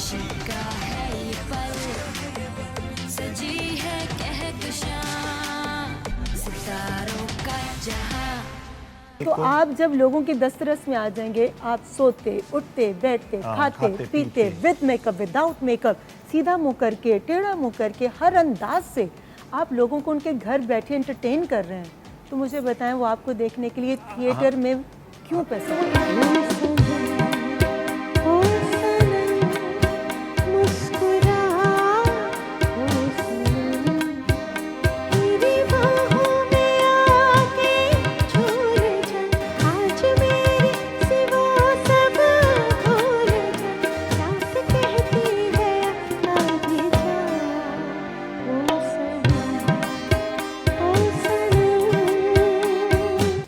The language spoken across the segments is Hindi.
इश्क का है ये पल, सजी है कहकशां सितारों का जहां। तो आप जब लोगों के दस्तरस में आ जाएंगे, आप सोते उठते बैठते खाते पीते विद मेकअप विदाउट मेकअप, सीधा मुंह करके टेढ़ा मुंह करके हर अंदाज से आप लोगों को उनके घर बैठे एंटरटेन कर रहे हैं, तो मुझे बताएं वो आपको देखने के लिए थिएटर में क्यों पैसे।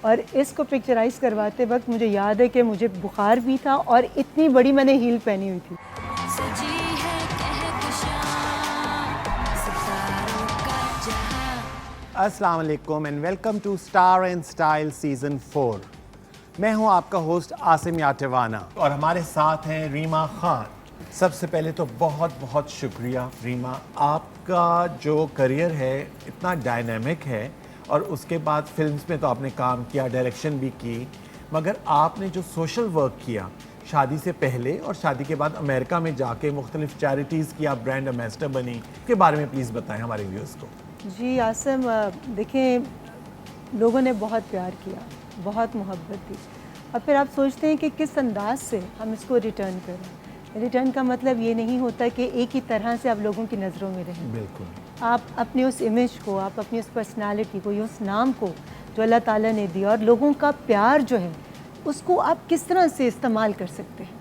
और इसको पिक्चराइज करवाते वक्त मुझे याद है कि मुझे बुखार भी था और इतनी बड़ी मैंने हील पहनी हुई थी। सजी है कहकशां सितारों का जहां। अस्सलाम वालेकुम and welcome to Star and Style season 4। मैं हूं आपका होस्ट आसिम याटिवाना और हमारे साथ हैं रीमा खान। सबसे पहले तो बहुत बहुत शुक्रिया रीमा, आपका जो करियर है इतना डायनामिक है और उसके बाद फिल्म्स में तो आपने काम किया, डायरेक्शन भी की, मगर आपने जो सोशल वर्क किया शादी से पहले और शादी के बाद अमेरिका में जाके मुख्तलिफ चैरिटीज़ की आप ब्रांड एम्बेसडर बनी, के बारे में प्लीज़ बताएं हमारे व्यूअर्स को। जी आसिम, देखें, लोगों ने बहुत प्यार किया, बहुत मोहब्बत दी, और फिर आप सोचते हैं कि किस अंदाज से हम इसको रिटर्न करें। रिटर्न का मतलब ये नहीं होता कि एक ही तरह से आप लोगों की नज़रों में रहें। बिल्कुल, आप अपनी उस इमेज को, आप अपनी उस पर्सनालिटी को, उस नाम को जो अल्लाह ताला ने दिया और लोगों का प्यार जो है उसको आप किस तरह से इस्तेमाल कर सकते हैं,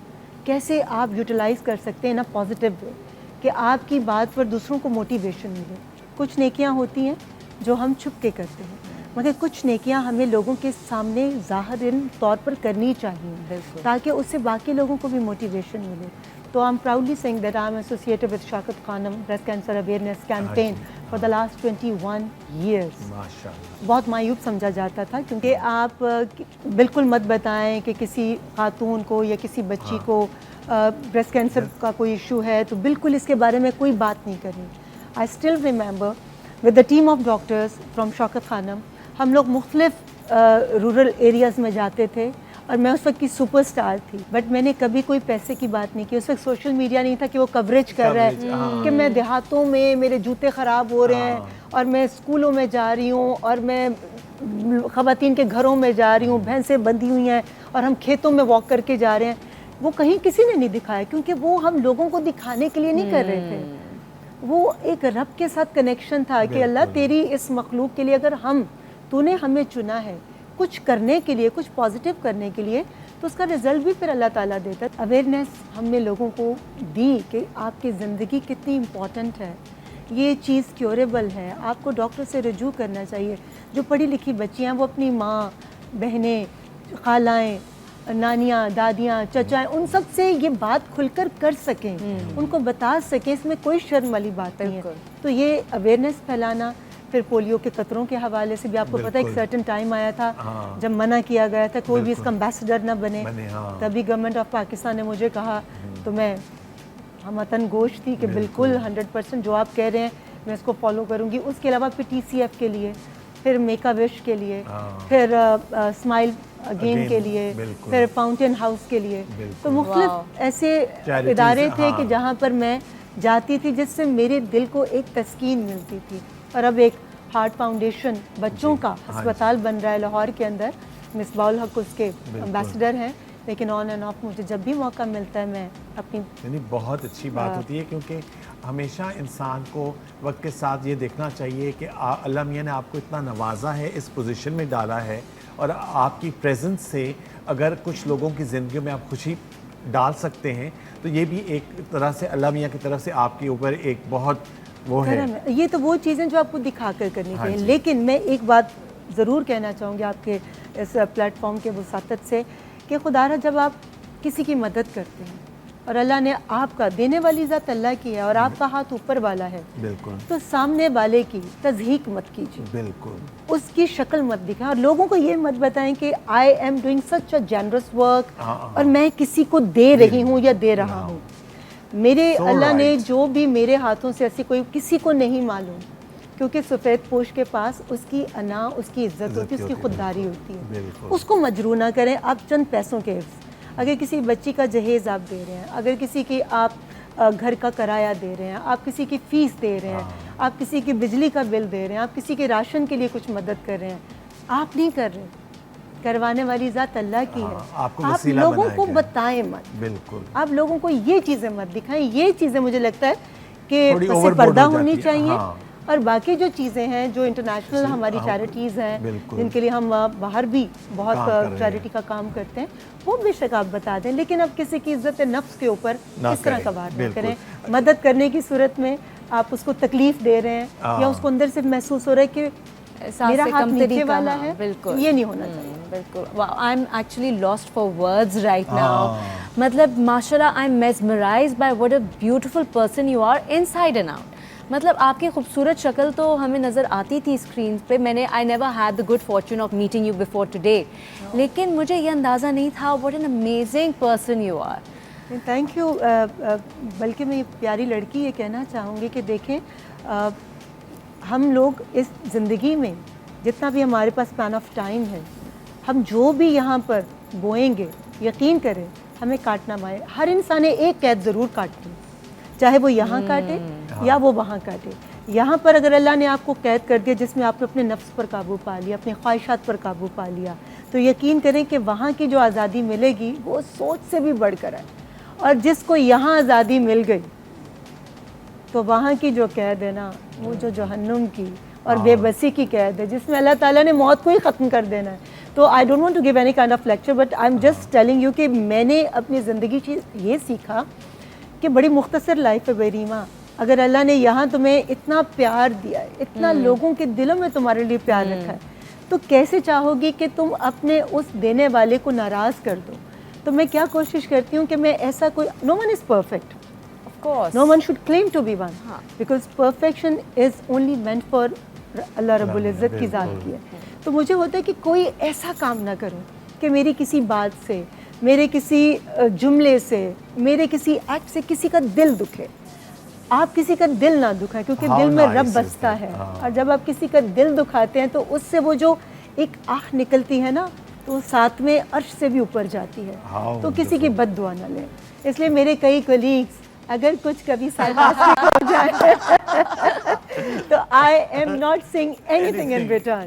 कैसे आप यूटिलाइज़ कर सकते हैं इन अ पॉजिटिव वे कि आपकी बात पर दूसरों को मोटिवेशन मिले। कुछ नेकियां होती हैं जो हम छुप के करते हैं, मगर कुछ नेकियां हमें लोगों के सामने ज़ाहिरन तौर पर करनी चाहिए ताकि उससे बाकी लोगों को भी मोटिवेशन मिले। तो I am proudly saying that I am associated with Shaukat Khanum breast cancer awareness campaign for the last 21 years। माशाल्लाह। बहुत मायूब समझा जाता था क्योंकि आप बिल्कुल मत बताएं कि किसी खातून को या किसी बच्ची को ब्रेस्ट कैंसर का कोई इशू है तो बिल्कुल इसके बारे में कोई बात नहीं करनी। I still remember with the team of doctors from Shaukat Khanum, हम लोग मुख्तलिफ रूरल एरियाज़ में जाते थे और मैं उस वक्त की सुपरस्टार थी, बट मैंने कभी कोई पैसे की बात नहीं की। उस वक्त सोशल मीडिया नहीं था कि वो कवरेज कर रहा है कि मैं देहातों में मेरे जूते ख़राब हो रहे हैं और मैं स्कूलों में जा रही हूँ और मैं ख़वातीन के घरों में जा रही हूँ, भैंसें बंधी हुई हैं और हम खेतों में वॉक करके जा रहे हैं। वो कहीं किसी ने नहीं दिखाया क्योंकि वो हम लोगों को दिखाने के लिए नहीं कर रहे थे। वो एक रब के साथ कनेक्शन था कि अल्लाह तेरी इस मखलूक के लिए अगर तूने हमें चुना है कुछ करने के लिए, कुछ पॉजिटिव करने के लिए, तो उसका रिजल्ट भी फिर अल्लाह ताला देता है। अवेयरनेस हमने लोगों को दी कि आपकी ज़िंदगी कितनी इम्पॉर्टेंट है, ये चीज़ क्योरेबल है, आपको डॉक्टर से रजू करना चाहिए। जो पढ़ी लिखी बच्चियाँ वो अपनी माँ, बहनें, खालाएँ, नानियाँ, दादियाँ, चचाएँ, उन सब से ये बात खुलकर कर सकें, उनको बता सकें, इसमें कोई शर्म वाली बात नहीं है। तो ये अवेयरनेस फैलाना, फिर पोलियो के कतरों के हवाले से भी आपको पता है एक सर्टेन टाइम आया था जब मना किया गया था कोई भी इसका एम्बेसडर ना बने। तभी गवर्नमेंट ऑफ पाकिस्तान ने मुझे कहा, तो मैं हमतन गोश थी कि बिल्कुल 100% जो आप कह रहे हैं मैं इसको फॉलो करूँगी। उसके अलावा फिर TCF के लिए, फिर मेक अ विश के लिए, फिर स्माइल अगेन के लिए, फिर फाउंटेन हाउस के लिए। तो मुख्तलिफ ऐसे इदारे थे कि जहाँ पर मैं जाती थी जिससे मेरे दिल को एक तस्कीन मिलती थी। और अब एक हार्ट फाउंडेशन बच्चों का अस्पताल बन रहा है लाहौर के अंदर, मिसबाउल हक उसके एम्बेसडर हैं, लेकिन ऑन एंड ऑफ मुझे जब भी मौका मिलता है मैं अपनी यानी बहुत अच्छी बात होती है क्योंकि हमेशा इंसान को वक्त के साथ ये देखना चाहिए कि अल्लाह मियाँ ने आपको इतना नवाजा है, इस पोजीशन में डाला है और आपकी प्रेजेंस से अगर कुछ लोगों की ज़िंदगी में आप खुशी डाल सकते हैं तो ये भी एक तरह से अल्लाह मियाँ की तरफ से आपके ऊपर एक बहुत वो है। ये तो वो चीज़ें जो आपको दिखा कर करनी चाहिए। लेकिन मैं एक बात ज़रूर कहना चाहूँगी आपके इस प्लेटफॉर्म के वसातत से कि खुदारा जब आप किसी की मदद करते हैं और अल्लाह ने आपका, देने वाली ज़ात अल्लाह की है और आपका हाथ ऊपर वाला है, बिल्कुल, तो सामने वाले की तज़हीक मत कीजिए, बिल्कुल उसकी शक्ल मत दिखाएं और लोगों को ये मत बताएं कि I am doing such a generous work और मैं किसी को दे रही हूँ या दे रहा हूँ। मेरे So अल्लाह ने right. जो भी मेरे हाथों से ऐसी कोई किसी को नहीं मालूम, क्योंकि सफ़ेद पोश के पास उसकी अना, उसकी इज्जत होती है, उसकी खुददारी होती है। बिल्कुल। उसको मजरू ना करें आप चंद पैसों के एवज़। अगर किसी बच्ची का जहेज़ आप दे रहे हैं, अगर किसी की आप घर का किराया दे रहे हैं, आप किसी की फ़ीस दे रहे हैं, आप किसी की बिजली का बिल दे रहे हैं, आप किसी के राशन के लिए कुछ मदद कर रहे हैं, आप नहीं कर रहे, करवाने वाली ज़ात अल्लाह की है। आपको आप वसीला लोगों बनाया को गया है। बताएं मत, बिल्कुल। आप लोगों को ये चीज़ें मत दिखाएं। ये चीज़ें मुझे लगता है कि थोड़ी पसे overboard पर्दा हो जाती होनी है, चाहिए। हाँ। और बाकी जो चीज़ें हैं, जो इंटरनेशनल हमारी हाँ, चैरिटीज़ हैं, बिल्कुल। जिनके लिए हम बाहर भी बहुत काम कर रहे हैं। चैरिटी का काम करते हैं, वो बेशक आप बता दें, लेकिन अब किसी की इज्जत नफ्स के ऊपर ना इस तरह करें, का वार ना बिल्कुल। करें। मदद करने की सूरत में आप उसको तकलीफ दे रहे हैं या उसको अंदर से महसूस हो रहा है कि एहसास मेरा से हाथ कमतरी नीचे का, वाला हाँ, है, बिल्कुल। ये नहीं होना चाहिए। बिल्कुल। I am actually lost for words right now. मतलब माशाल्लाह, I am mesmerised by what a beautiful person you are inside and out. मतलब आपकी खूबसूरत शक्ल तो हमें नज़र आती थी स्क्रीन पे। मैंने I never had the good fortune of meeting you before today, लेकिन मुझे ये अंदाज़ा नहीं था what an amazing person you are. Thank you. बल्कि मैं ये प्यारी लड़की ये कहना चाहूँगी कि देखें, हम लोग इस ज़िंदगी में जितना भी हमारे पास स्पैन ऑफ टाइम है, हम जो भी यहाँ पर बोएंगे, यकीन करें हमें काटना पाए। हर इंसान ने एक कैद ज़रूर काटनी, चाहे वो यहाँ काटे या वो वहाँ काटे। यहाँ पर अगर अल्लाह ने आपको कैद कर दिया जिसमें आपने अपने नफ्स पर काबू पा लिया, अपने ख्वाहिशात पर काबू पा लिया, तो यकीन करें कि वहाँ की जो आज़ादी मिलेगी वो सोच से भी बढ़कर है। और जिसको यहाँ आज़ादी मिल गई तो वहाँ की जो कैद है ना, वो जो जहन्नुम की और बेबसी की कैद है, जिसमें अल्लाह ताला ने मौत को ही ख़त्म कर देना है। तो I don't want to give any kind of lecture, but I am just telling you कि मैंने अपनी ज़िंदगी से ये सीखा कि बड़ी मुख्तसर लाइफ है बेरीमा। अगर अल्लाह ने यहाँ तुम्हें इतना प्यार दिया है, इतना लोगों के दिलों में तुम्हारे लिए प्यार रखा है, तो कैसे चाहोगी कि तुम अपने उस देने वाले को नाराज़ कर दो। तो मैं क्या कोशिश करती हूँ कि मैं ऐसा कोई, no one is perfect, of course no one should claim to be one, because perfection is only meant for Allah रब्बुल इज़्ज़त की ज़ात की है। तो मुझे होता है कि कोई ऐसा काम ना करूँ कि मेरी किसी बात से, मेरे किसी जुमले से, मेरे किसी एक्ट से किसी का दिल दुखे। आप किसी का दिल ना दुखाएं, क्योंकि दिल में रब बसता है, और जब आप किसी का दिल दुखाते हैं तो उससे वो जो एक आँख निकलती है ना, तो वो सातवें अर्श से भी ऊपर जाती है। तो किसी की बद दुआ ना लें। इसलिए मेरे कई कलीग्स अगर कुछ कभी सार्कास्टिक हो जाए तो I am not saying anything in return.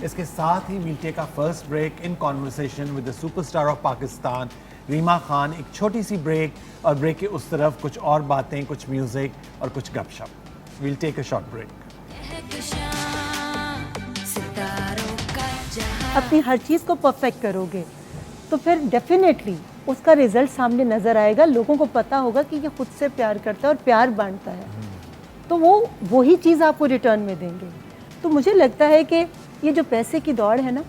इसके साथ ही we'll take a first break in conversation with the superstar of Pakistan Reema Khan. एक छोटी सी ब्रेक, और ब्रेक के उस तरफ कुछ और बातें, कुछ म्यूजिक और कुछ गपशप। We'll take a short break. सितारों का जहां अपनी हर चीज़ को परफेक्ट करोगे तो फिर डेफिनेटली उसका रिजल्ट सामने नज़र आएगा। लोगों को पता होगा कि ये खुद से प्यार करता है और प्यार बांटता है, तो वो वही चीज़ आपको रिटर्न में देंगे। तो मुझे लगता है कि ये जो पैसे की दौड़ है ना,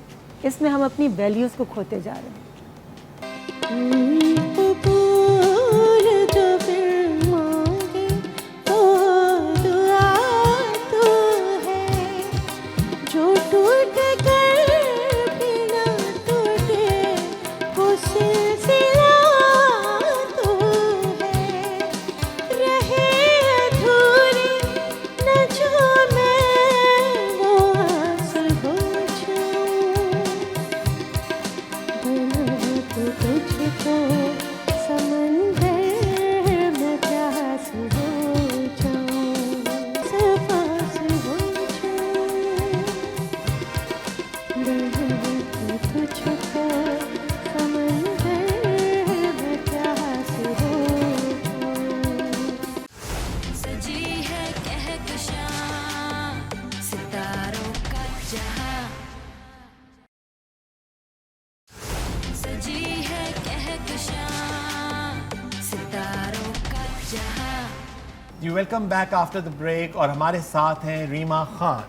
इसमें हम अपनी वैल्यूज़ को खोते जा रहे हैं। सजी है कहकशां सितारों का जहां सजी है कहकशां सितारों का जहां। You welcome back after the break, और हमारे साथ हैं रीमा खान।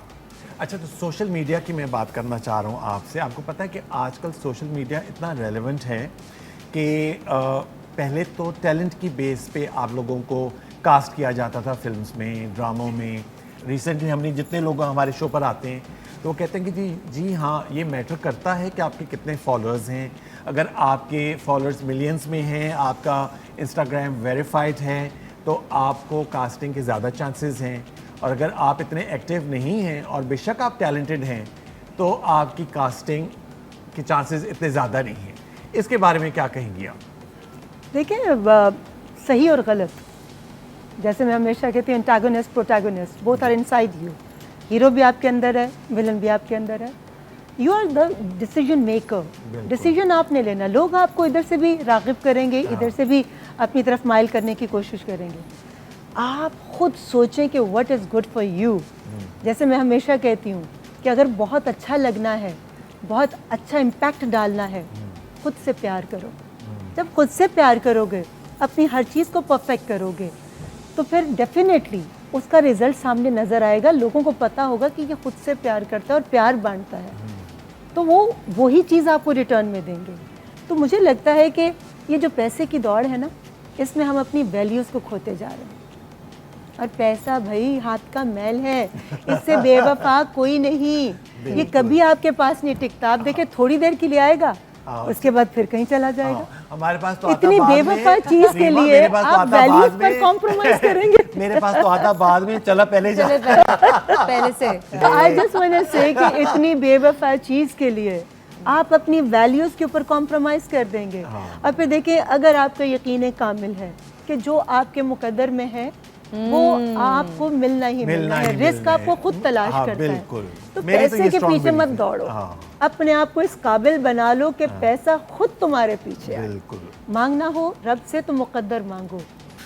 अच्छा, तो सोशल मीडिया की मैं बात करना चाह रहा हूँ आपसे। आपको पता है कि आजकल सोशल मीडिया इतना रेलेवेंट है कि पहले तो टैलेंट की बेस पे आप लोगों को कास्ट किया जाता था फिल्म्स में, ड्रामों में। रिसेंटली हमने जितने लोग हमारे शो पर आते हैं तो वो कहते हैं कि जी हाँ, ये मैटर करता है कि आपके कितने फॉलोअर्स हैं, अगर आपके फॉलोअर्स मिलियंस में हैं, आपका इंस्टाग्राम वेरीफाइड है, तो आपको कास्टिंग के ज़्यादा चांसेस हैं। और अगर आप इतने एक्टिव नहीं हैं और बेशक आप टैलेंटेड हैं, तो आपकी कास्टिंग के चांसेस इतने ज़्यादा नहीं हैं। इसके बारे में क्या कहेंगी आप? देखिए सही और गलत, जैसे मैं हमेशा कहती हूँ antagonist protagonist both are inside you. Hero भी आपके अंदर है, विलन भी आपके अंदर है। You are the decision maker. Decision आपने लेना। लोग आपको इधर से भी राग़िब करेंगे, इधर से भी अपनी तरफ माइल करने की कोशिश करेंगे। आप खुद सोचें कि what is good for you. जैसे मैं हमेशा कहती हूँ कि अगर बहुत अच्छा लगना है, बहुत अच्छा इम्पैक्ट डालना है, खुद से प्यार करो। जब खुद से प्यार करोगे, अपनी हर चीज़ को परफेक्ट करोगे, तो फिर डेफिनेटली उसका रिजल्ट सामने नज़र आएगा। लोगों को पता होगा कि ये खुद से प्यार करता है और प्यार बांटता है, तो वो वही चीज़ आपको रिटर्न में देंगे। तो मुझे लगता है कि ये जो पैसे की दौड़ है ना, इसमें हम अपनी वैल्यूज़ को खोते जा रहे हैं। और पैसा भाई हाथ का मैल है, इससे बेवफा कोई नहीं। ये कभी आपके पास नहीं टिकता। आप देखें थोड़ी देर के लिए आएगा, उसके बाद फिर कहीं चला जाएगा। हमारे पास तो इतनी बेवफा चीज के लिए आप वैल्यूज पर कॉम्प्रोमाइज करेंगे। मेरे पास तो आता बाद में, चला पहले जा। पहले से। तो आई जस्ट वांट टू से कि इतनी बेवफा चीज के लिए आप अपनी वैल्यूज के ऊपर कॉम्प्रोमाइज कर देंगे। और फिर देखिए, अगर आपका यकीन कामिल है कि जो आपके मुकद्दर में है वो आपको मिलना ही है, रिस्क आपको खुद तलाश करता है। तो पैसे के पीछे मत दौड़ो, अपने आप को इस काबिल बना लो कि पैसा खुद तुम्हारे पीछे है। मांगना हो रब से तो मुकद्दर मांगो।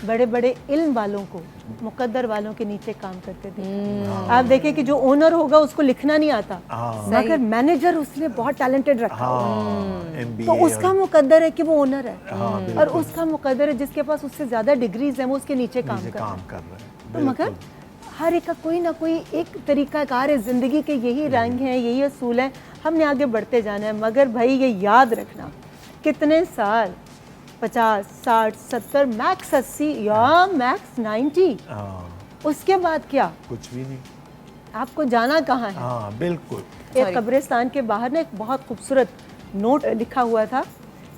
बड़े बड़े इल्म वालों को मुकद्दर वालों के नीचे काम करते देखो। आप देखें कि जो ओनर होगा उसको लिखना नहीं आता, मगर मैनेजर उसने बहुत टैलेंटेड रखा है, तो उसका मुकद्दर है कि वो ओनर है। और उसका मुकद्दर है जिसके पास उससे ज्यादा डिग्रीज हैं, वो उसके नीचे काम कर रहा है। तो मगर हर एक का कोई ना कोई एक तरीकाकार है ज़िंदगी के, यही रंग हैं, यही असूल हैं। हमने आगे बढ़ते जाना है। मगर भाई ये याद रखना, कितने साल 50, 60, 70, मैक्स 80 या मैक्स 90, उसके बाद क्या? कुछ भी नहीं। आपको जाना कहाँ है? हाँ बिल्कुल। एक कब्रिस्तान के बाहर ना एक बहुत खूबसूरत नोट लिखा हुआ था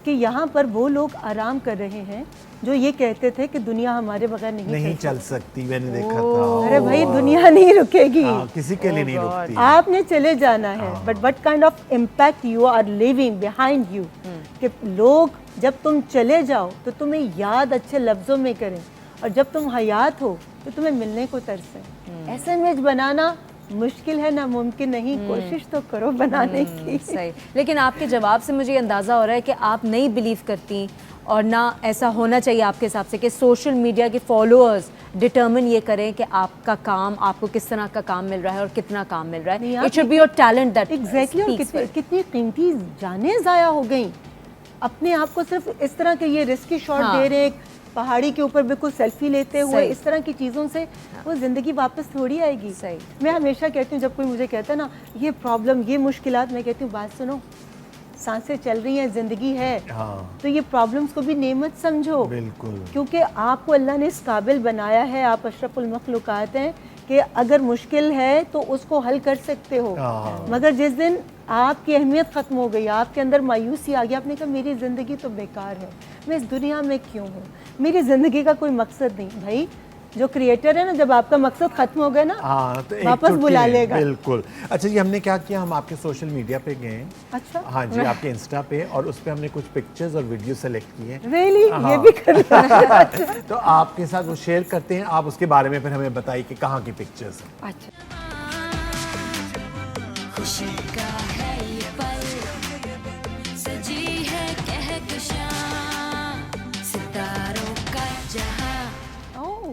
कि यहाँ पर वो लोग आराम कर रहे हैं जो ये कहते थे कि दुनिया हमारे बगैर नहीं चल सकती। मैंने देखा था। अरे भाई दुनिया नहीं रुकेगी, किसी के लिए नहीं रुकती। आपने चले जाना है। But what kind of impact you are living behind you, कि लोग जब तुम चले जाओ तो तुम्हें याद अच्छे लफ्जों में करें, और जब तुम हयात हो तो तुम्हें मिलने को तरसें। ऐसा इमेज बनाना मुश्किल है, ना मुमकिन नहीं। कोशिश तो करो बनाने की। सही। लेकिन आपके जवाब से मुझे अंदाज़ा हो रहा है कि आप नहीं बिलीव करती, और ना ऐसा होना चाहिए आपके हिसाब से कि सोशल मीडिया के फॉलोअर्स डिटर्मिन ये करें कि आपका काम, आपको किस तरह का काम मिल रहा है और कितना काम मिल रहा है। It should be your talent that exactly. और कितनी कीमती जानें ज़ाया हो गई अपने आप को सिर्फ इस तरह के ये रिस्की शॉट दे रहे हैं, पहाड़ी के ऊपर बिल्कुल सेल्फी लेते हुए, इस तरह की चीज़ों से वो ज़िंदगी वापस थोड़ी आएगी। सही। मैं हमेशा कहती हूँ, जब कोई मुझे कहता है ना ये प्रॉब्लम, ये मुश्किलात, मैं कहती हूँ बात सुनो, सांसें चल रही हैं, ज़िंदगी है। तो ये प्रॉब्लम्स को भी नेमत समझो। बिल्कुल। क्योंकि आपको अल्लाह ने इस काबिल बनाया है, आप अशरफुल मखलूकात हैं कि अगर मुश्किल है तो उसको हल कर सकते हो। मगर जिस दिन आपकी अहमियत ख़त्म हो गई, आपके अंदर मायूसी आ गई, आपने कहा मेरी ज़िंदगी तो बेकार है, मैं इस दुनिया में क्यों हूँ, मेरी ज़िंदगी का कोई मकसद नहीं। भाई जो क्रिएटर है ना, जब आपका मकसद खत्म हो गया ना, तो वापस बुला लेगा। बिल्कुल। अच्छा जी, हमने क्या किया, हम आपके सोशल मीडिया पे गए। अच्छा। हाँ जी, आपके इंस्टा पे, और उस पे हमने कुछ पिक्चर्स और वीडियो सेलेक्ट किए। रियली? ये भी करना है। तो आपके साथ वो शेयर करते हैं, आप उसके बारे में फिर हमें बताइए कि कहाँ की पिक्चर्स हैं। अच्छा। खुशी का है ये पल, सजी है कहकशां, सितारों का जहां। ओह,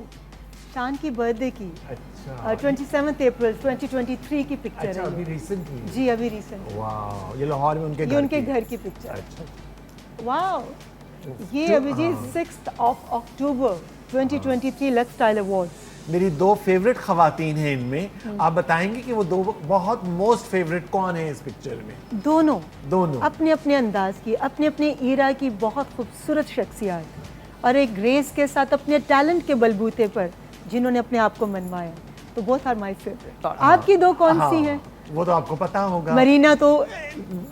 शान की बर्थडे की। अच्छा। 27 अप्रैल 2023 की पिक्चर अच्छा, है अभी ये। रिसेंटली? जी अभी रिसेंट। वाह, ये लाहौर में उनके ये उनके घर की पिक्चर। अच्छा। वाह, ये अभी जी 6 अक्टूबर 2023 लक्स स्टाइल अवार्ड्स। मेरी 2 फेवरेट खवातीन हैं इनमें। आप बताएंगे कि वो 2 बहुत मोस्ट फेवरेट कौन है इस पिक्चर में? दोनों अपने अपने अंदाज की, अपने अपने ईरा की बहुत खूबसूरत शख्सियत, और एक ग्रेस के साथ अपने टैलेंट के बलबूते पर जिन्होंने अपने आप को मनवाया। तो बोथ आर माय फेवरेट। आपकी 2 कौन सी हैं? वो तो आपको पता होगा। मरीना तो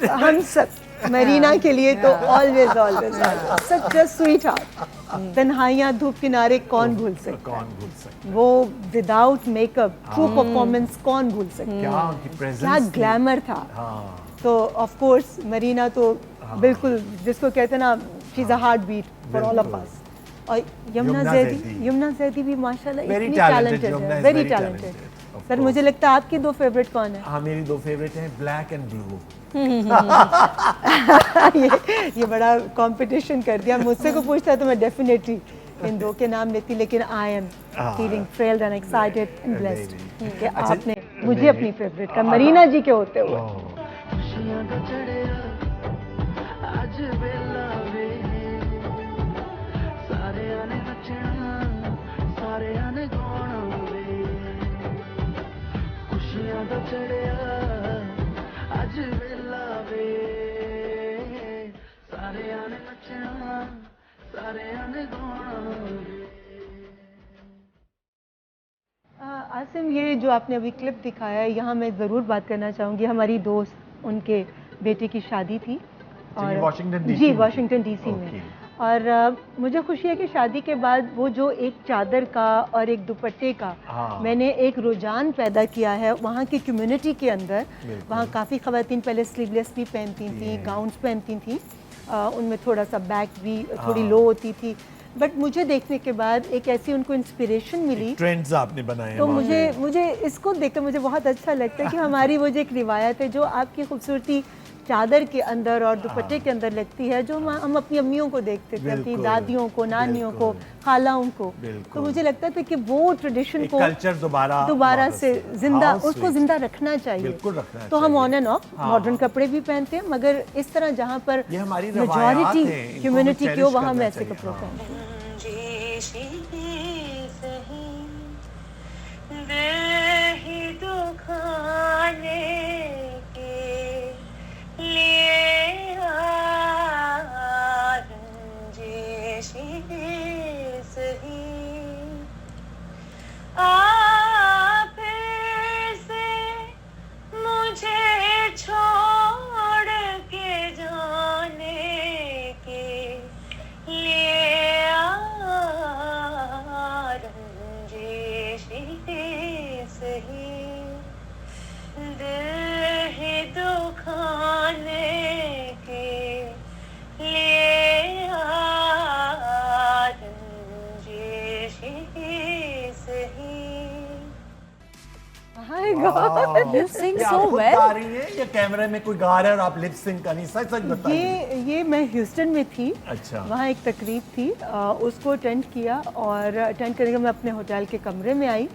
हम सब मरीना के लिए तो always always such a sweetheart. तन्हाइयाँ धूप किनारे कौन भूल सकता है, कौन भूल सकता वो विदाउट मेकअप ट्रू परफॉर्मेंस कौन भूल सकता है, क्या उनकी प्रेजेंस क्या ग्लैमर था। हाँ तो ऑफ कोर्स मरीना तो बिल्कुल जिसको कहते हैं ना, she is a heart beat for all of us. और यमुना जैदी भी माशाल्लाह Very इतनी talented, टैलेंटेड यमुना है, is very very talented. talented, of sir course. मुझे लगता है आपकी 2 फेवरेट कौन है? हाँ, मेरी 2 फेवरेट हैं, ब्लैक एंड ब्लू। ये बड़ा कंपटीशन कर दिया। मुझसे को पूछता तो मैं डेफिनेटली इन 2 के नाम लेती, लेकिन I am feeling thrilled and excited and blessed कि आपने मुझे अपनी फेवरेट का मरीना जी के होते हुए। खुशियां दा चढ़िया अज वेला वे सारेयां ने नचना सारेयां ने गाना वे खुशियां दा चढ़िया अज वेला वे सारेयां ने नचना सारेयां ने गाना वे। आसिम, ये जो आपने अभी क्लिप दिखाया है, यहाँ मैं ज़रूर बात करना चाहूँगी। हमारी दोस्त, उनके बेटे की शादी थी ये वाशिंगटन डीसी जी में थी? वाशिंगटन डीसी में। Okay. और मुझे खुशी है कि शादी के बाद वो जो एक चादर का और एक दुपट्टे का हाँ। मैंने एक रुझान पैदा किया है वहाँ की कम्युनिटी के अंदर। बिल्कुल। वहाँ काफ़ी ख़वातीन पहले स्लीवलेस भी पहनती थी, गाउन्स पहनती थी, उनमें थोड़ा सा बैक भी थोड़ी लो होती थी। बट मुझे देखने के बाद एक ऐसी उनको इंस्पिरेशन मिली, ट्रेंड्स आपने बनाए हैं तो वहाँ पे। मुझे इसको देखकर मुझे बहुत अच्छा लगता है कि हमारी वो जो एक रिवायत है जो आपकी खूबसूरती चादर के अंदर और दुपट्टे के अंदर लगती है, जो हम अपनी अम्मियों को देखते थे, अपनी बिल्कुल, दादियों को, नानियों को, बिल्कुल। खालाओं को। बिल्कुल। तो मुझे लगता था कि वो ट्रेडिशन एक को कल्चर दोबारा वापस से से। जिंदा, How उसको sweet। जिंदा रखना चाहिए। बिल्कुल रखना तो हम चाहिए। ऑन एंड ऑफ हाँ। मॉडर्न कपड़े भी पहनते हैं, मगर इस तरह जहाँ पर ये हमारी रवायात मेजॉरिटी हैं, इनको कम्युनिटी भी की हो cherish वहाँ करना मैं ऐसे चाहिए। कपड़े हाँ। पहनती हूँ। ही दुखाने के लिए रंजिशी सही आप से मुझे छोड़ के जाने के लिए सही दिल ही दुखाने के लिए सही। Hi God! You sing ये so आप खुद well. गा रही है या कैमरे में कोई गा रहा है और आप लिप सिंक कर रही? सच सच बताइए। ये मैं ह्यूस्टन में थी। अच्छा। वहाँ एक तकरीब थी, उसको अटेंड किया और अटेंड करके मैं अपने होटल के कमरे में आई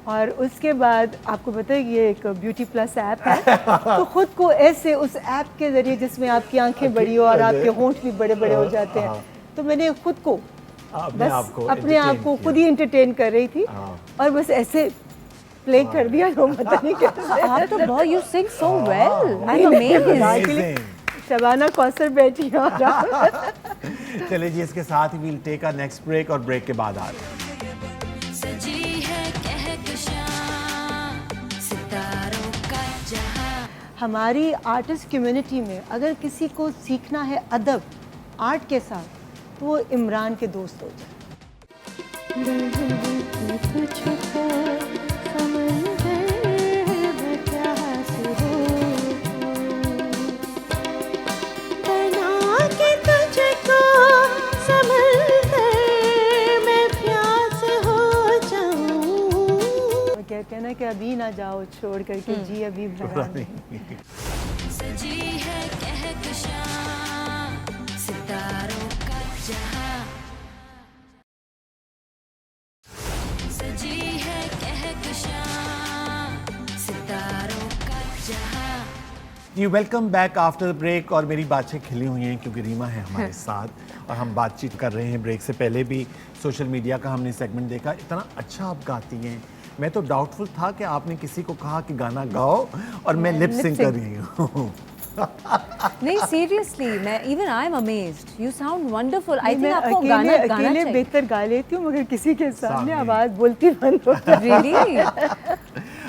और उसके बाद आपको पता है ये एक ब्यूटी प्लस ऐप है तो खुद को ऐसे उस ऐप के ज़रिए जिसमें आपकी आंखें बड़ी हो और आपके होंठ भी बड़े बड़े हो जाते हैं, तो मैंने खुद को अपने आप को अपने आप को entertain खुद ही एंटरटेन कर रही थी हाँ। और बस ऐसे प्ले कर दिया जो पता नहीं कैसे। आप तो बहुत, you sing so well. I'm amazed. Amazing. Shabana Kausar बैठी है और चलिए जी, इसके साथ ही we'll take a next break और ब्रेक के बाद आ रहे हैं। सजी है कहकशां सितारों का जहां। हमारी आर्टिस्ट कम्युनिटी में अगर किसी को सीखना है अदब आर्ट के साथ तो वो इमरान के दोस्त हो जाए। कहते हैं ना कि अभी ना जाओ छोड़ करके जी अभी भरा नहीं। सजी है कहकशां सितारों का जहां। सजी है कहकशां सितारों का जहां। जी welcome back after the break. और मेरी बातें खिली हुई हैं क्योंकि रीमा है हमारे साथ और हम बातचीत कर रहे हैं। ब्रेक से पहले भी सोशल मीडिया का हमने सेगमेंट देखा, इतना अच्छा आप गाती हैं। मैं तो डाउटफुल था कि आपने किसी को कहा कि गाना गाओ और मैं लिप सिंक कर रही हूँ। नहीं सीरियसली, मैं even I am amazed, you sound wonderful. I think मैं आपको गाना गाना अकेले चाहिए। बेहतर गा लेती हूँ मगर किसी के सामने सामने। आवाज़ बोलती बंद हो। रियली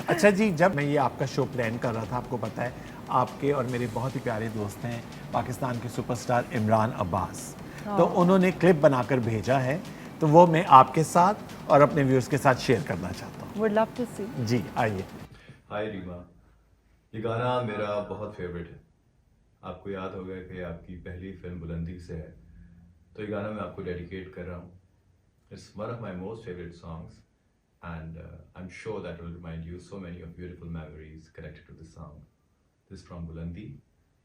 अच्छा जी, जब मैं ये आपका शो प्लान कर रहा था, आपको पता है आपके और मेरे बहुत ही प्यारे दोस्त हैं पाकिस्तान के सुपरस्टार इमरान अब्बास। तो उन्होंने क्लिप बनाकर भेजा है, तो वो मैं आपके साथ और अपने व्यूअर्स के साथ शेयर करना चाहता हूँ। वुड लव टू सी। जी आइए। हाय रीमा, ये गाना मेरा बहुत फेवरेट है। आपको याद होगा कि आपकी पहली फिल्म बुलंदी से है, तो ये गाना मैं आपको डेडिकेट कर रहा हूँ। It's one of my most favourite songs and I am sure that will remind you so many of beautiful memories connected to this song. This from Bulandi,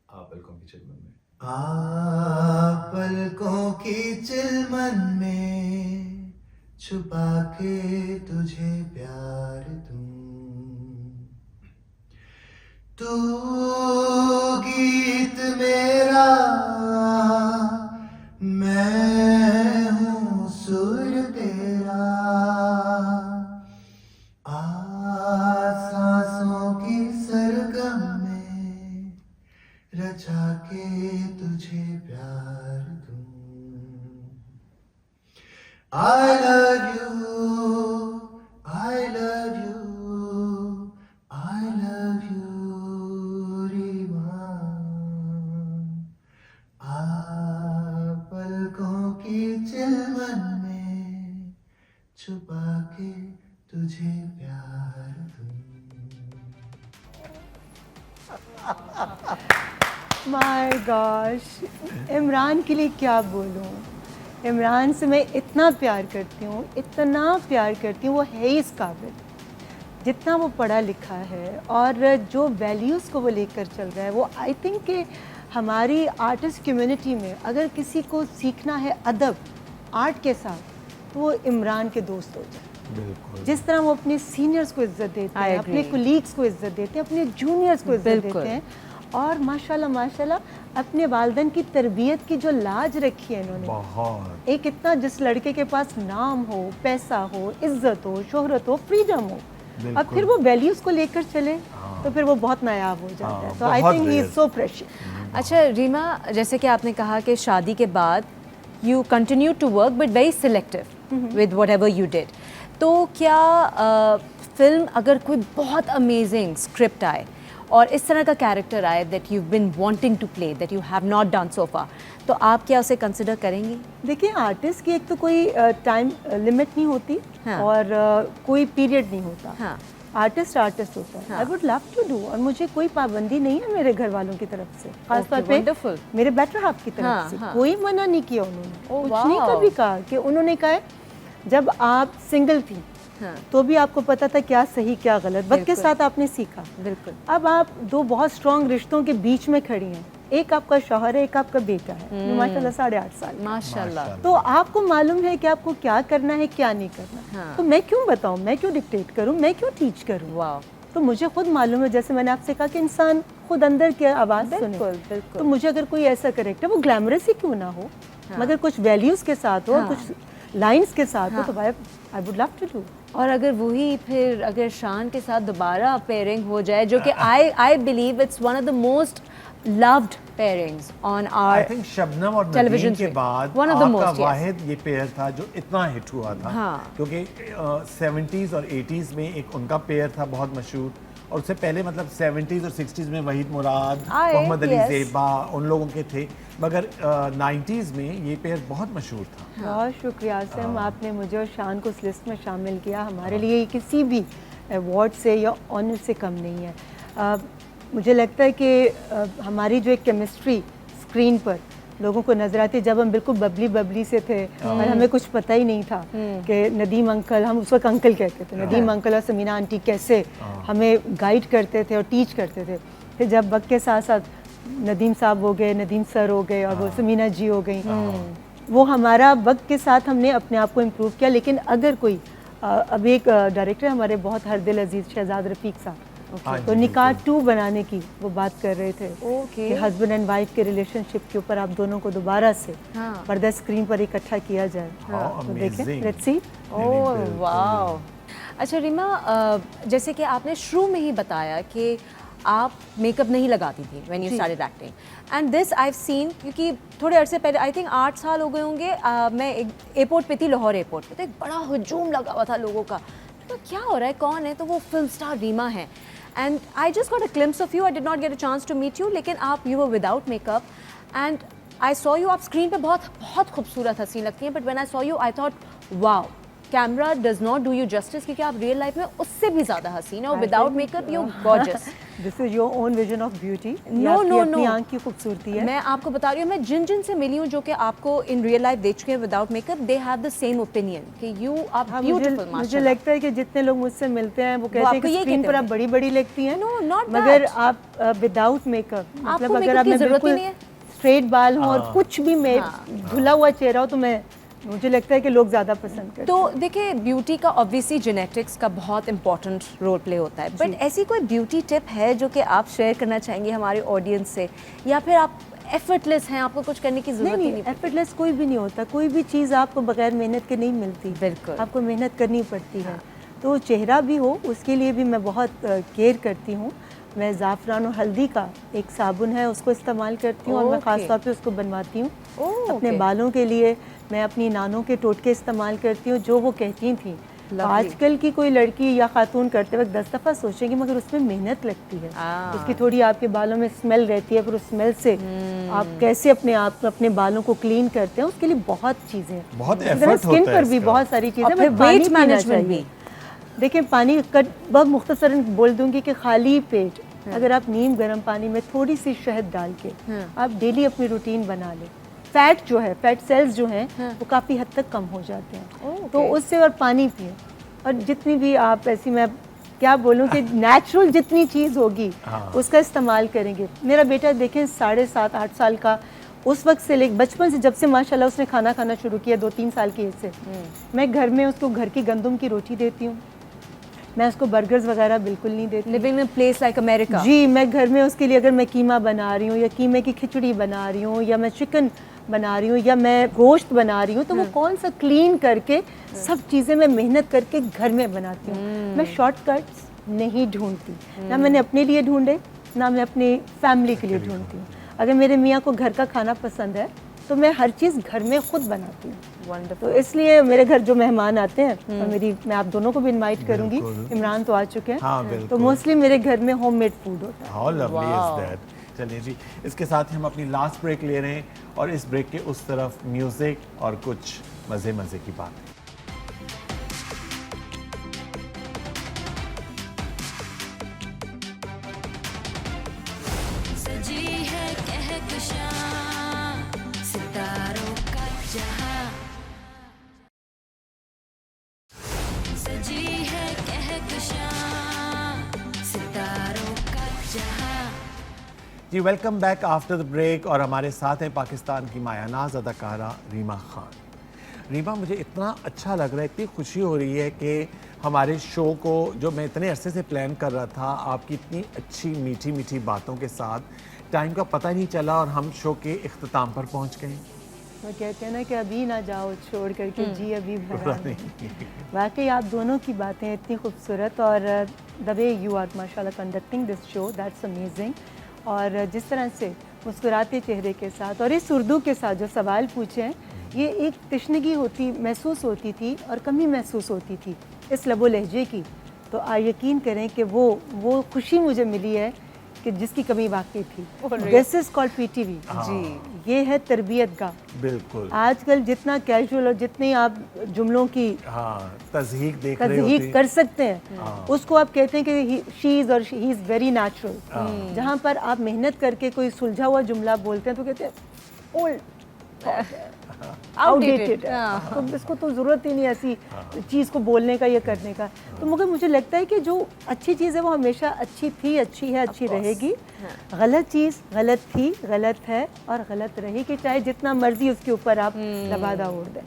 आप पलकों की चिलमन में। आप पलकों की चिलमन में छुपा के तुझे प्यार दूं, तू गीत मेरा, मैं हूँ सुर तेरा, सांसों की सरगम में रचा के तुझे प्यार दूं। I love you, I love you, I love you, Reema. आप पलकों की चिलमन में छुपा के तुझे प्यार दूं। माय गॉश, इमरान के लिए क्या बोलूँ। इमरान से मैं इतना प्यार करती हूँ, इतना प्यार करती हूँ। वो है ही इस काबिल, जितना वो पढ़ा लिखा है और जो वैल्यूज़ को वो लेकर चल रहा है। वो आई थिंक कि हमारी आर्टिस्ट कम्युनिटी में अगर किसी को सीखना है अदब आर्ट के साथ, तो वो इमरान के दोस्त हो जाए। बिल्कुल। जिस तरह वो अपने सीनियर्स को इज्जत देते I हैं, agree. अपने कुलीग्स को इज्जत देते हैं, अपने जूनियर्स को इज्जत बिल्कुल। देते हैं, और माशाल्लाह माशाल्लाह अपने वालिदैन की तरबियत की जो लाज रखी है इन्होंने। बहुत। एक इतना, जिस लड़के के पास नाम हो, पैसा हो, इज्जत हो, शोहरत हो, फ्रीडम हो, अब फिर वो वैल्यूज़ को लेकर चले, तो फिर वो बहुत नायाब हो जाता है। तो आई बहुत think he is rare। So precious. अच्छा रीमा, जैसे कि आपने कहा कि शादी के बाद you continue to work but very selective with whatever you did, तो क्या फिल्म अगर कोई बहुत अमेजिंग स्क्रिप्ट आए और इस तरह का कैरेक्टर आए that you been wanting to play that you have not done so far, तो आप क्या उसे कंसिडर करेंगी? देखिए, आर्टिस्ट की एक तो कोई टाइम लिमिट नहीं होती, हाँ। और कोई पीरियड नहीं होता। हाँ। आर्टिस्ट आर्टिस्ट होता है। हाँ। I would love to do, और मुझे कोई पाबंदी नहीं है मेरे घर वालों की तरफ से, खासतौर पे wonderful। मेरे बेटर हाफ की तरफ हाँ, से। हाँ। कोई मना नहीं किया उन्होंने, Oh, कुछ नहीं wow। कभी कहा। कि उन्होंने कहा है, जब आप सिंगल थी हाँ। तो भी आपको पता था क्या सही क्या गलत, वक्त के बिल्कुल। साथ आपने सीखा। बिल्कुल। अब आप दो बहुत स्ट्रॉन्ग रिश्तों के बीच में खड़ी हैं, एक आपका शौहर है, एक आपका बेटा है, जो माशाल्लाह 8.5 साल का। माशाल्लाह। तो आपको मालूम है कि आपको क्या करना है, क्या नहीं करना। हाँ। तो मैं क्यों बताऊं, मैं क्यों डिक्टेट करूं, मैं क्यों टीच करूं। वाह, तो मुझे खुद मालूम है, जैसे मैंने आपसे कहा कि इंसान खुद अंदर की आवाज़ सुने। बिल्कुल, बिल्कुल। तो मुझे अगर कोई ऐसा करेक्टर, वो ग्लैमरस ही क्यों ना हो, मगर कुछ वैल्यूज़ के साथ हो, हाँ। और कुछ लाइंस के साथ हो, तो भाई I would love to do. और अगर वही फिर अगर शान के साथ दोबारा पेयरिंग हो जाए, जो कि I believe it's one of the most loved pairings on I our think Shabnam और television नदीम के screen। बाद One of the आपका most, yes। वाहिद ये पेयर था जो इतना हिट हुआ था। हाँ। क्योंकि 70s और 80s में एक उनका पेयर था बहुत मशहूर, और उससे पहले मतलब 70s और 60s में वहीद मुराद, आए, मोहम्मद अली yes। ज़ेबा, उन लोगों के थे, मगर 90s में ये पेयर बहुत मशहूर था। बहुत शुक्रिया आसिम, आपने मुझे और शान को उस लिस्ट में शामिल किया। हमारे लिए ये किसी भी अवार्ड से या ऑनर से कम नहीं है। मुझे लगता है कि हमारी जो एक केमिस्ट्री स्क्रीन पर लोगों को नजर आती है, जब हम बिल्कुल बबली बबली से थे और हमें कुछ पता ही नहीं था कि नदीम अंकल, हम उस वक्त अंकल कहते थे, नदीम अंकल और समीना आंटी कैसे हमें गाइड करते थे और टीच करते थे। फिर जब वक्त के साथ साथ नदीम साहब हो गए, नदीम सर हो गए, और वो समीना जी हो गई, वो हमारा वक्त के साथ हमने अपने आप को इम्प्रूव किया। लेकिन अगर कोई अभी एक डायरेक्टर हमारे बहुत हर दिल अजीज शहजाद रफ़ीक साहब, हाँ तो जी, निकाह बिल्कुल। 2 बनाने की वो बात कर रहे थे कि हस्बैंड एंड वाइफ के रिलेशनशिप के ऊपर आप दोनों को दोबारा से हाँ। पर्दा स्क्रीन पर इकट्ठा किया जाए। How तो देखें, amazing। Let's see. Oh wow. अच्छा रीमा, जैसे कि आपने शुरू में ही बताया कि आप मेकअप नहीं लगाती थी when you started acting, and this I have seen, क्योंकि थोड़े अरसे पहले, आई थिंक 8 साल हो गए होंगे, मैं एक एयरपोर्ट पे थी, लाहौर एयरपोर्ट पे, तो एक बड़ा हजूम लगा हुआ था लोगों का। तो क्या हो रहा है, कौन है? तो वो फिल्म स्टार रीमा है। And I just got a glimpse of you, I did not get a chance to meet you, लेकिन आप you were without makeup and I saw you, आप स्क्रीन पे बहुत बहुत खूबसूरत हसीन लगती हैं, but when I saw you I thought wow, camera does not do you justice, क्योंकि आप रियल लाइफ में उससे भी ज़्यादा हसीन है और without makeup you gorgeous. This is your own vision of beauty. No no no, आंख की खूबसूरती है। मैं आपको बता रही हूँ, मैं जिन जिन से मिली हूँ जो कि आपको इन रियल लाइफ देख चुके हैं without makeup, they have the same opinion कि यू आर हाँ, ब्यूटीफुल। मुझे लगता है कि जितने लोग मुझसे मिलते हैं वो कहते हैं आपको कि ये स्क्रीन कहते पर आप हैं? बड़ी बड़ी लगती हैं। No, not मगर that. आप विदाउट मेकअप, मतलब अगर makeup की आपने जरूरत ही बिल्कुल नहीं है। स्ट्रेट बाल हो और कुछ भी में हाँ। धुला हुआ चेहरा हो तो मुझे लगता है कि लोग ज़्यादा पसंद करते हैं। तो देखिए, ब्यूटी का ऑब्वियसली जेनेटिक्स का बहुत इंपॉर्टेंट रोल प्ले होता है, बट ऐसी कोई ब्यूटी टिप है जो कि आप शेयर करना चाहेंगे हमारे ऑडियंस से, या फिर आप एफर्टलेस हैं, आपको कुछ करने की जरूरत ही नहीं? एफर्टलेस कोई भी नहीं होता, कोई भी चीज़ आपको बगैर मेहनत के नहीं मिलती। बिल्कुल। आपको मेहनत करनी पड़ती है। तो चेहरा भी हो उसके लिए भी मैं बहुत केयर करती हूँ। मैं ज़ाफ़रान और हल्दी का एक साबुन है उसको इस्तेमाल करती हूँ और मैं ख़ास Okay. तौर पे उसको बनवाती हूँ। ओह, अपने okay. बालों के लिए मैं अपनी नानों के टोटके इस्तेमाल करती हूँ, जो वो कहती थी। Lovely. आजकल की कोई लड़की या खातून करते वक्त 10 दफ़ा सोचेंगी, मगर उसमें मेहनत लगती है। उसकी थोड़ी आपके बालों में स्मेल रहती है, फिर उस स्मेल से आप कैसे अपने बालों को क्लीन करते हैं, उसके लिए बहुत चीज़ें हैं। बहुत इसी तरह effort स्किन होता है पर भी इसका। बहुत सारी चीज़ें और हैं। फिर बस पानी weight पीना management चाहिए। भी। देखिए, पानी का बहुत मुख्तसरन बोल दूंगी कि खाली पेट अगर आप नीम गर्म पानी में थोड़ी सी शहद डाल के आप डेली अपनी रूटीन बना लें, फैट जो है, फैट सेल्स जो हैं वो काफ़ी हद तक कम हो जाते हैं। तो उससे, और पानी पिए, और जितनी भी आप ऐसी, मैं क्या बोलूँ कि नेचुरल जितनी चीज़ होगी उसका इस्तेमाल करेंगे। मेरा बेटा देखें 7.5-8 साल का, उस वक्त से लेकर बचपन से, जब से माशाल्लाह उसने खाना खाना शुरू किया 2-3 साल की एज से, मैं घर में उसको घर की गंदम की रोटी देती हूँ। मैं उसको बर्गर्स वगैरह बिल्कुल नहीं देती। Living in place like America. जी, मैं घर में उसके लिए अगर मैं कीमा बना रही हूँ या कीमे की खिचड़ी बना रही हूँ या मैं चिकन बना रही हूँ या मैं गोश्त बना रही हूँ, तो वो कौन सा क्लीन करके सब चीज़ें मैं मेहनत करके घर में बनाती हूँ। मैं शॉर्टकट्स नहीं ढूंढती, ना मैंने अपने लिए ढूंढे, ना मैं अपनी फैमिली के लिए ढूंढती हूँ। अगर मेरे मियाँ को घर का खाना पसंद है तो मैं हर चीज़ घर में खुद बनाती हूँ। तो इसलिए मेरे घर जो मेहमान आते हैं, और मैं आप दोनों को भी इनवाइट करूंगी, इमरान तो आ चुके हैं, हाँ, तो बिल्कुल। मोस्टली मेरे घर में होममेड फूड होता है। How lovely is that. चलिए जी, इसके साथ ही हम अपनी लास्ट ब्रेक ले रहे हैं और इस ब्रेक के उस तरफ म्यूजिक और कुछ मजे मजे की बात। सजी है कहकशां सितारों का जहां, सजी है कहकशां सितारों का जहां। जी, welcome back after the break और हमारे साथ हैं पाकिस्तान की मायानाज अदाकारा रीमा खान। रीमा, मुझे इतना अच्छा लग रहा है, इतनी खुशी हो रही है कि हमारे शो को, जो मैं इतने अरसे से प्लान कर रहा था, आपकी इतनी अच्छी मीठी मीठी बातों के साथ टाइम का पता नहीं चला और हम शो के इख्तिताम पर पहुंच गए। वो कहते हैं ना कि अभी ना जाओ छोड़ करके जी अभी भरा पूरा नहीं। नहीं। वाकई आप दोनों की बातें इतनी खूबसूरत, और द वे यू आर माशाल्लाह conducting this show, that's amazing. और जिस तरह से मुस्कुराते चेहरे के साथ और इस उर्दू के साथ जो सवाल पूछे हैं, ये एक तशनगी होती महसूस होती थी और कमी महसूस होती थी इस लबो लहजे की। तो आप यकीन करें कि वो खुशी मुझे मिली है कि जिसकी कमी वाकई थी। दिस इज कॉल्ड पीटीवी जी, ये है तरबियत का। बिल्कुल। आजकल जितना कैजुअल और जितनी आप जुमलों की हाँ, तज़हीक देख रहे होते तज़हीक कर सकते हैं, उसको आप कहते हैं कि शी इज़ और ही इज़ वेरी नेचुरल। जहाँ पर आप मेहनत करके कोई सुलझा हुआ जुमला बोलते हैं तो कहते हैं ओल्ड आउटडेटेड, तो इसको तो ज़रूरत ही नहीं ऐसी चीज़ को बोलने का या करने का। तो मगर मुझे लगता है कि जो अच्छी चीज़ है वो हमेशा अच्छी थी, अच्छी है, अच्छी रहेगी। गलत चीज़ गलत थी, गलत है और गलत रहेगी, चाहे जितना मर्जी उसके ऊपर आप लबादा ओढ़ दें।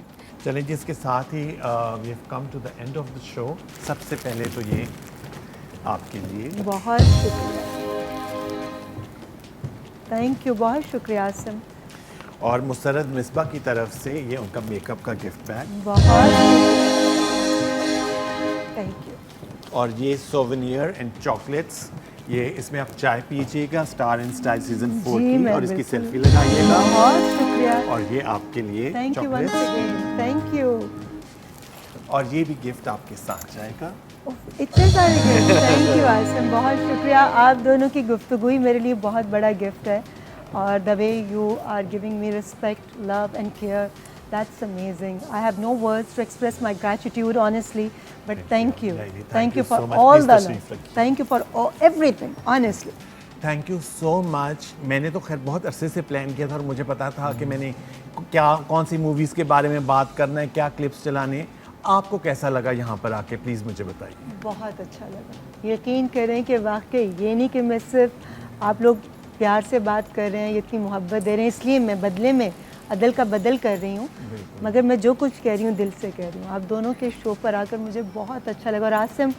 चलें, जिसके साथ ही we have come to the end of the show. सबसे पहले तो ये आपके लिए बहुत शुक्रिया, थैंक यू, बहुत शुक्रिया आसिम। और मुसरत मिसबा की तरफ से ये उनका मेकअप का गिफ्ट बैग, बहुत थैंक यू। और ये सोवेनियर एंड चॉकलेट्स, ये इसमें आप चाय पीजिएगा स्टार एंड स्टाइल सीजन 4 जी, की, मैं और इसकी बिल्कुल। सेल्फी लगाइएगा। बहुत शुक्रिया, और ये आपके लिए thank you once chocolates. Again, thank you. और ये भी गिफ्ट आपके साथ जाएगा। उफ, इतने सारे गिफ्ट, थैंक यू आसिम, बहुत शुक्रिया। आप दोनों की गुफ्तगू ही मेरे लिए बहुत बड़ा गिफ्ट है, और the way you are giving me respect, love and care, that's amazing. I have no words to express my gratitude honestly, but thank you, Thank you for so much. All Please the तशरीफ लव, रखिए। Thank you for everything honestly. Thank you so much. मैंने तो खैर बहुत अरसे से प्लान किया था और मुझे पता था कि मैंने क्या कौन सी मूवीज़ के बारे में बात करना है, क्या क्लिप्स चलाने। आपको कैसा लगा यहाँ पर आके, प्लीज़ मुझे बताइए। बहुत अच्छा लगा। यकीन करें कि वाकई ये नहीं कि मैं सिर्फ आप लोग प्यार से बात कर रहे हैं, इतनी मोहब्बत दे रहे हैं, इसलिए मैं बदले में अदल का बदल कर रही हूँ, मगर मैं जो कुछ कह रही हूँ दिल से कह रही हूँ। आप दोनों के शो पर आकर मुझे बहुत अच्छा लगा। और आसिम,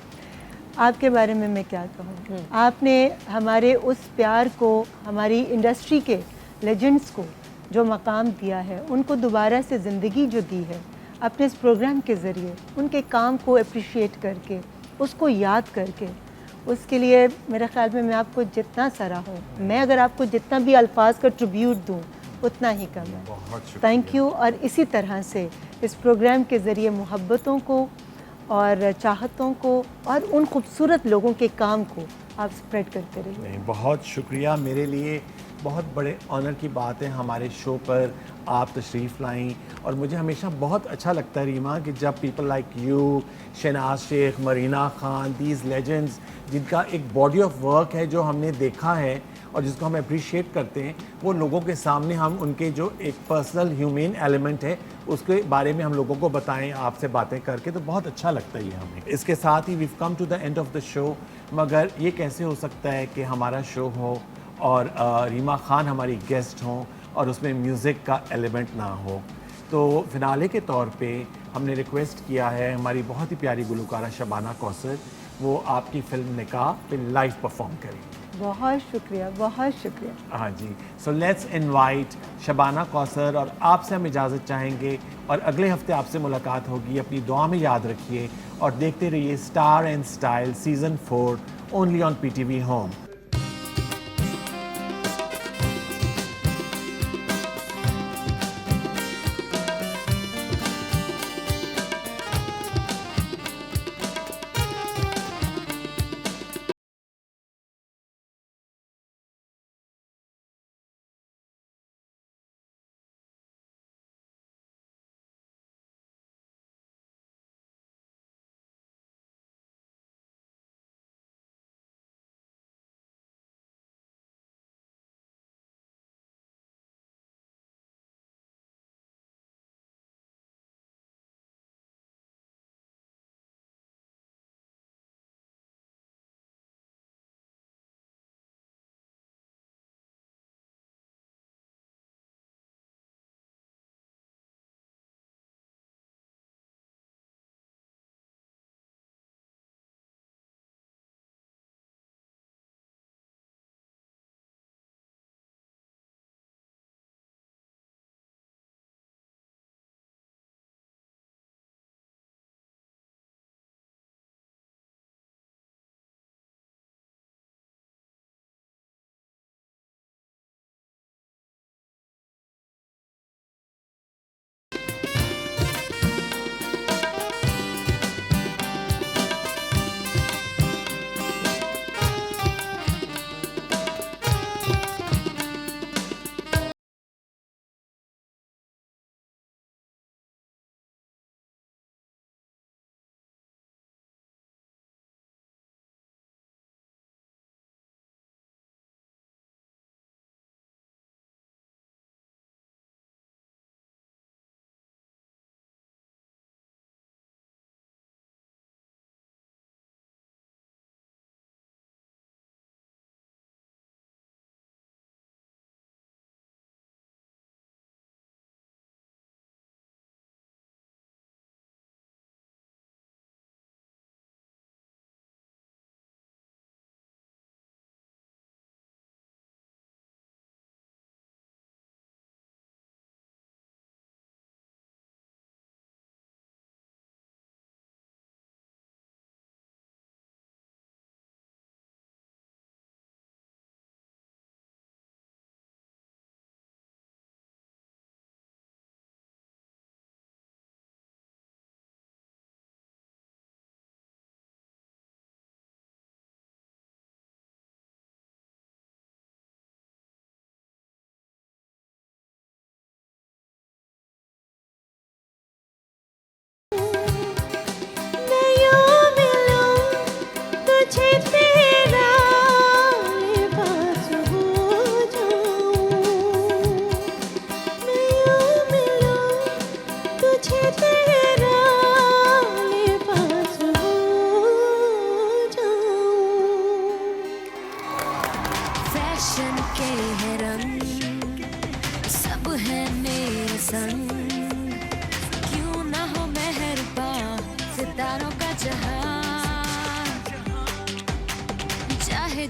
आपके बारे में मैं क्या कहूँ, आपने हमारे उस प्यार को, हमारी इंडस्ट्री के लेजेंड्स को जो मकाम दिया है, उनको दोबारा से ज़िंदगी जो दी है अपने इस प्रोग्राम के ज़रिए, उनके काम को अप्रिशिएट करके, उसको याद करके, उसके लिए मेरे ख़्याल में मैं आपको जितना सराहूँ, मैं अगर आपको जितना भी अल्फाज का ट्रिब्यूट दूँ उतना ही कम है। बहुत शुक्रिया। Thank you. और इसी तरह से इस प्रोग्राम के ज़रिए मोहब्बतों को और चाहतों को और उन खूबसूरत लोगों के काम को आप स्प्रेड करते रहिए। नहीं, बहुत शुक्रिया। मेरे लिए बहुत बड़े ऑनर की बात है हमारे शो पर आप तशरीफ़ लाईं, और मुझे हमेशा बहुत अच्छा लगता है रीमा कि जब people like you, Shahnaz Sheikh, Marina Khan, these legends, जिनका एक बॉडी ऑफ वर्क है जो हमने देखा है और जिसको हम अप्रिशिएट करते हैं, वो लोगों के सामने हम उनके जो एक पर्सनल ह्यूमन एलिमेंट है उसके बारे में हम लोगों को बताएं आपसे बातें करके, तो बहुत अच्छा लगता है ये हमें। इसके साथ ही we've come to the end of the show, मगर ये कैसे हो सकता है कि हमारा शो हो और रीमा खान हमारी गेस्ट हों और उसमें म्यूज़िक का एलिमेंट ना हो। तो फिनाले के तौर पे हमने रिक्वेस्ट किया है हमारी बहुत ही प्यारी गुलकारा शबाना कौसर, वो आपकी फ़िल्म निकाह पे लाइव परफॉर्म करें। बहुत शुक्रिया, बहुत शुक्रिया। हाँ जी, so let's invite Shabana Kausar, और आपसे हम इजाज़त चाहेंगे और अगले हफ्ते आपसे मुलाकात होगी। अपनी दुआ में याद रखिए और देखते रहिए star and style season 4 only on PTV home.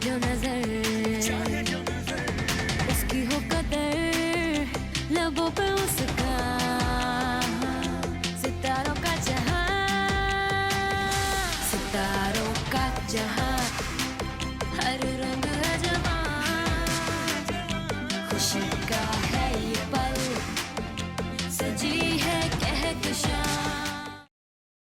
जो न